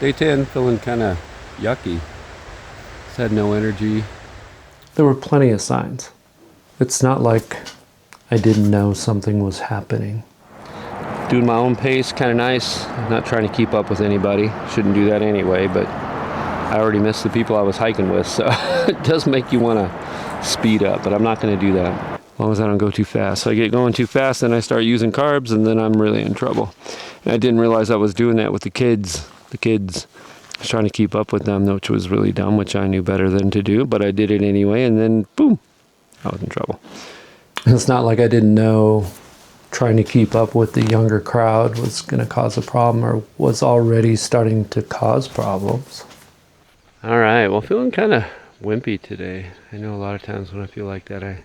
Day 10, feeling kind of yucky. Just had no energy. There were plenty of signs. It's not like I didn't know something was happening. Doing my own pace, kind of nice. Not trying to keep up with anybody. Shouldn't do that anyway, but I already missed the people I was hiking with, so it does make you want to speed up, but I'm not going to do that. As long as I don't go too fast. So I get going too fast, then I start using carbs, and then I'm really in trouble. And I didn't realize I was doing that with the kids. I was trying to keep up with them, which was really dumb, which I knew better than to do, but I did it anyway, and then boom, I was in trouble. It's not like I didn't know trying to keep up with the younger crowd was going to cause a problem or was already starting to cause problems. All right, well, feeling kind of wimpy today. I know a lot of times when I feel like that, I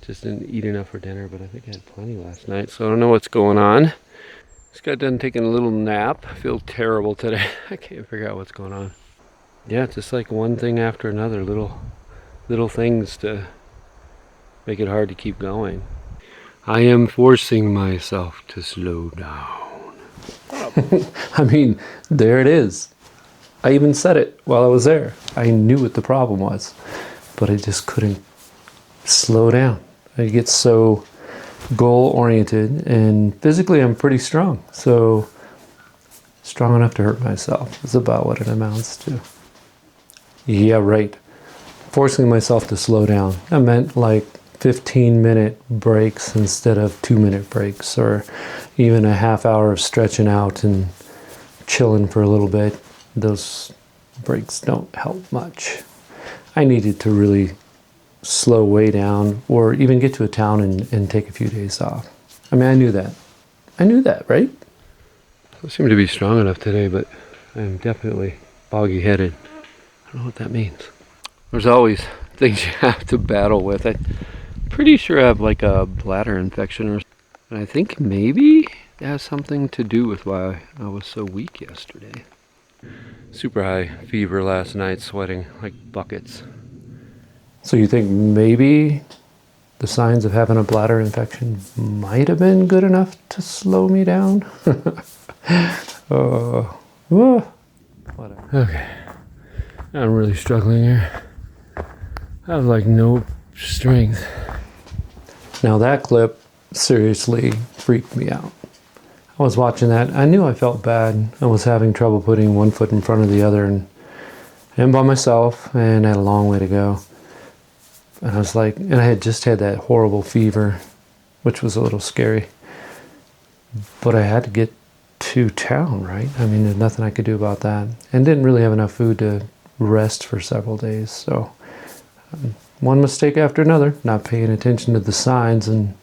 just didn't eat enough for dinner, but I think I had plenty last night, so I don't know what's going on. Just got done taking a little nap. I feel terrible today. I can't figure out what's going on. Yeah, it's just like one thing after another, little things to make it hard to keep going. I am forcing myself to slow down. I mean, there it is. I even said it while I was there. I knew what the problem was, but I just couldn't slow down. I get so goal-oriented, and physically I'm pretty strong. So strong enough to hurt myself is about what it amounts to. Yeah, right. Forcing myself to slow down. I meant like 15-minute breaks instead of 2-minute breaks, or even a half hour of stretching out and chilling for a little bit. Those breaks don't help much. I needed to really slow way down, or even get to a town and take a few days off. I mean, I knew that, right? I seem to be strong enough today, but I'm definitely boggy-headed. I don't know what that means. There's always things you have to battle with. I'm pretty sure I have like a bladder infection, and I think maybe it has something to do with why I was so weak yesterday. Super high fever last night, sweating like buckets. So you think maybe the signs of having a bladder infection might have been good enough to slow me down? Whatever. Okay. I'm really struggling here. I have like no strength. Now that clip seriously freaked me out. I was watching that. I knew I felt bad. I was having trouble putting one foot in front of the other and by myself, and I had a long way to go. And I was like, and I had just had that horrible fever, which was a little scary. But I had to get to town, right? I mean, there's nothing I could do about that. And didn't really have enough food to rest for several days. So one mistake after another, not paying attention to the signs, and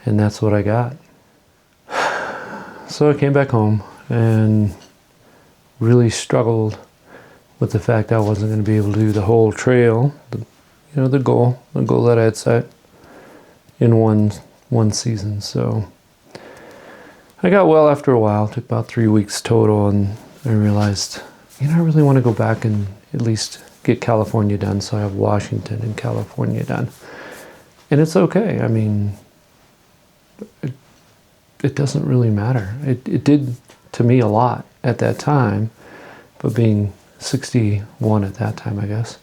that's what I got. So I came back home and really struggled with the fact I wasn't going to be able to do the whole trail, the goal that I had set in one season. So I got well after a while. It took about 3 weeks total, and I realized, I really want to go back and at least get California done, so I have Washington and California done. And it's okay. I mean, it doesn't really matter. It did to me a lot at that time, but being 61 at that time, I guess,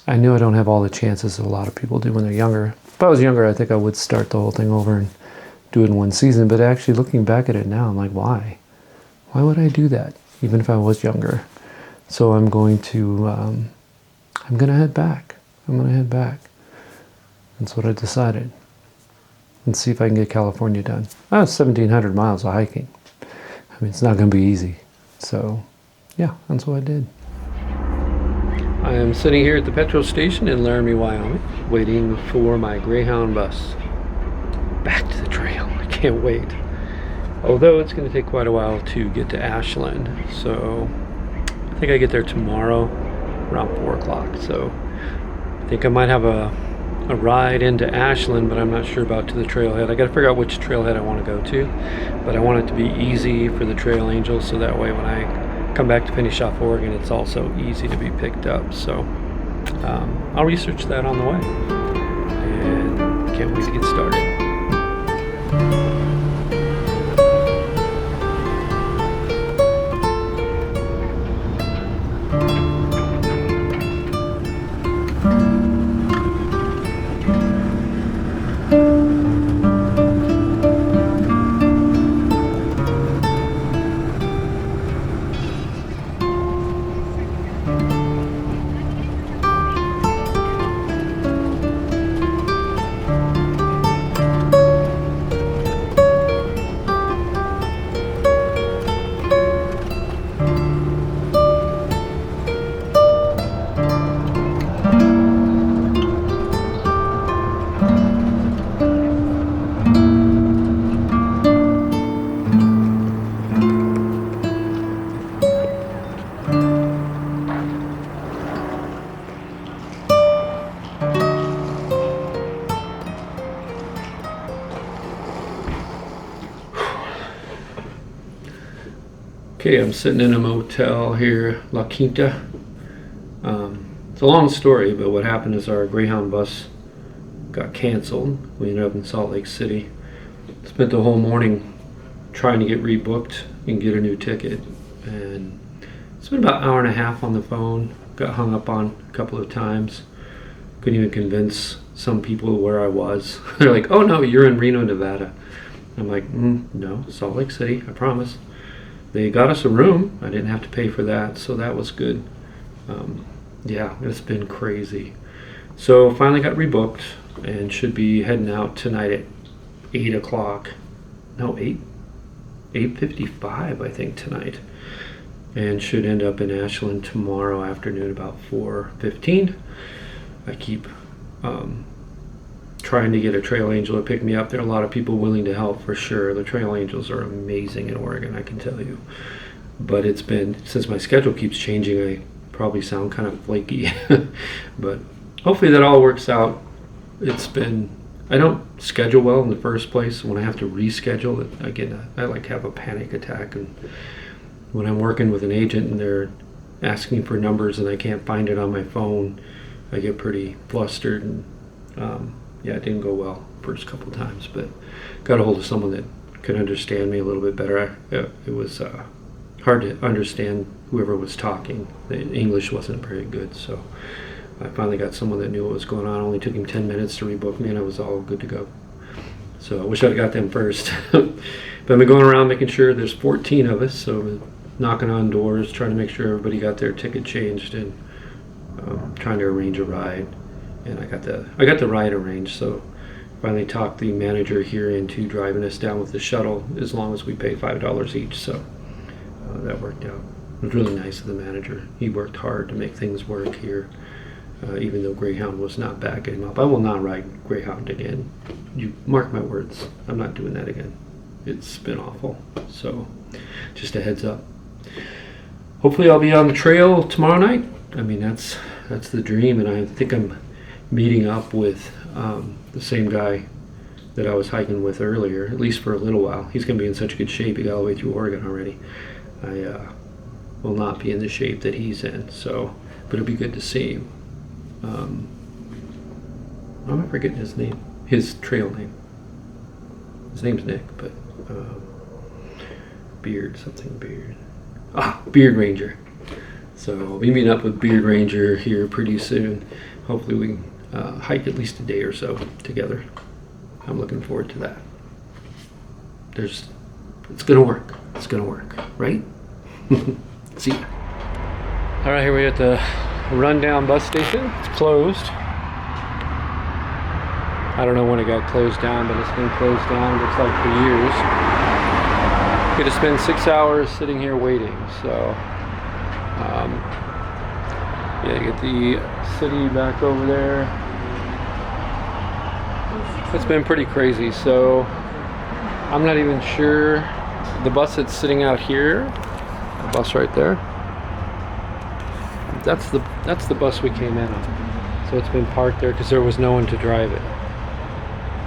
I knew I don't have all the chances that a lot of people do when they're younger. If I was younger, I think I would start the whole thing over and do it in one season. But actually looking back at it now, I'm like, why? Why would I do that, even if I was younger? So I'm going to head back. That's what I decided. And see if I can get California done. 1,700 miles of hiking. I mean, it's not going to be easy. So, yeah, that's what I did. I am sitting here at the petrol station in Laramie, Wyoming, waiting for my Greyhound bus. Back to the trail. I can't wait. Although it's going to take quite a while to get to Ashland. So, I think I get there tomorrow around 4 o'clock. So, I think I might have a ride into Ashland, but I'm not sure about to the trailhead. I got to figure out which trailhead I want to go to, but I want it to be easy for the trail angels, so that way when I come back to finish off Oregon, it's also easy to be picked up. So I'll research that on the way, and can't wait to get started. Okay, I'm sitting in a motel here, La Quinta. It's a long story, but what happened is our Greyhound bus got canceled. We ended up in Salt Lake City. Spent the whole morning trying to get rebooked and get a new ticket. And it's been about an hour and a half on the phone. Got hung up on a couple of times. Couldn't even convince some people where I was. They're like, oh no, you're in Reno, Nevada. I'm like, no, Salt Lake City, I promise. They got us a room. I didn't have to pay for that, so that was good. Yeah, it's been crazy. So finally got rebooked and should be heading out tonight at 8 o'clock. No, 8:55 I think tonight. And should end up in Ashland tomorrow afternoon about 4:15. I keep trying to get a trail angel to pick me up. There are a lot of people willing to help for sure. The trail angels are amazing in Oregon, I can tell you. But it's been, since my schedule keeps changing, I probably sound kind of flaky. But hopefully that all works out. It's been, I don't schedule well in the first place. When I have to reschedule it, I like to have a panic attack. And when I'm working with an agent and they're asking for numbers and I can't find it on my phone, I get pretty flustered. And yeah, it didn't go well first couple times, but got a hold of someone that could understand me a little bit better. It was hard to understand whoever was talking. The English wasn't very good, so I finally got someone that knew what was going on. It only took him 10 minutes to rebook me and I was all good to go. So I wish I'd got them first. But I've been going around making sure, there's 14 of us, so I've been knocking on doors, trying to make sure everybody got their ticket changed and trying to arrange a ride. And I got the ride arranged, so finally talked the manager here into driving us down with the shuttle as long as we pay $5 each, so that worked out. It was really nice of the manager. He worked hard to make things work here, even though Greyhound was not backing him up. I will not ride Greyhound again. You mark my words, I'm not doing that again. It's been awful, so just a heads up. Hopefully I'll be on the trail tomorrow night. I mean, that's the dream, and I think I'm meeting up with the same guy that I was hiking with earlier, at least for a little while. He's going to be in such good shape. He got all the way through Oregon already. I will not be in the shape that he's in, so, but it'll be good to see him. I'm forgetting his name, his trail name. His name's Nick, but Beard. Beard Ranger. So I'll be meeting up with Beard Ranger here pretty soon. Hopefully we can hike at least a day or so together. I'm looking forward to that. It's gonna work. It's gonna work, right? See ya. All right, here we're at the rundown bus station. It's closed. I don't know when it got closed down, but it's been closed down, looks like, for years. Get to spend 6 hours sitting here waiting, so yeah, get the city back over there. It's been pretty crazy, so I'm not even sure. The bus that's sitting out here, the bus right there, that's the bus we came in on. So it's been parked there because there was no one to drive it.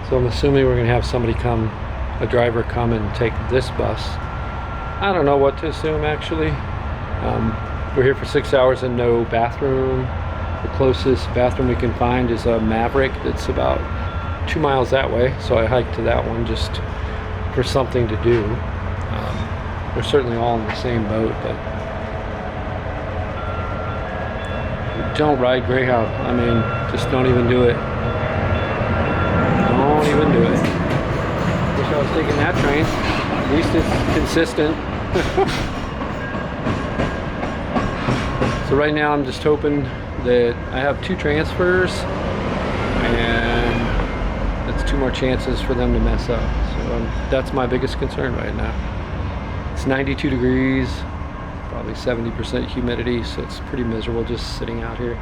So I'm assuming we're gonna have somebody come, a driver come and take this bus. I don't know what to assume, actually. We're here for 6 hours and no bathroom. The closest bathroom we can find is a Maverick that's about 2 miles that way, so I hiked to that one just for something to do. We're certainly all in the same boat, but don't ride Greyhound. I mean, just don't even do it. Don't even do it. Wish I was taking that train. At least it's consistent. So right now I'm just hoping that I have 2 transfers and that's 2 more chances for them to mess up. So that's my biggest concern right now. It's 92 degrees, probably 70% humidity, so it's pretty miserable just sitting out here.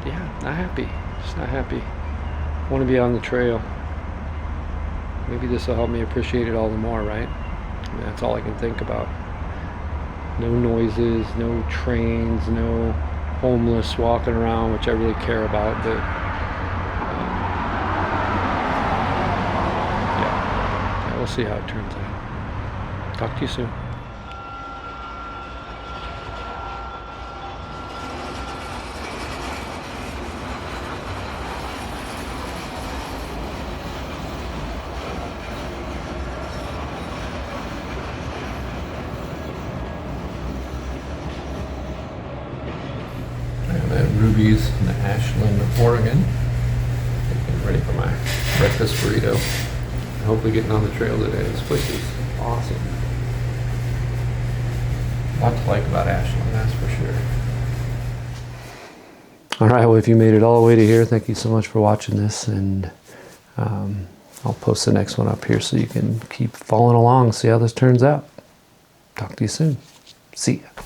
Yeah, not happy. Just not happy. I want to be on the trail. Maybe this will help me appreciate it all the more, right? I mean, that's all I can think about. No noises, no trains, no homeless walking around, which I really care about, but yeah, we'll see how it turns out. Talk to you soon. I'm at Ruby's in Ashland, Oregon. Getting ready for my breakfast burrito. Hopefully getting on the trail today. This place is awesome. A lot to like about Ashland, that's for sure. All right, well, if you made it all the way to here, thank you so much for watching this, and I'll post the next one up here so you can keep following along, see how this turns out. Talk to you soon. See ya.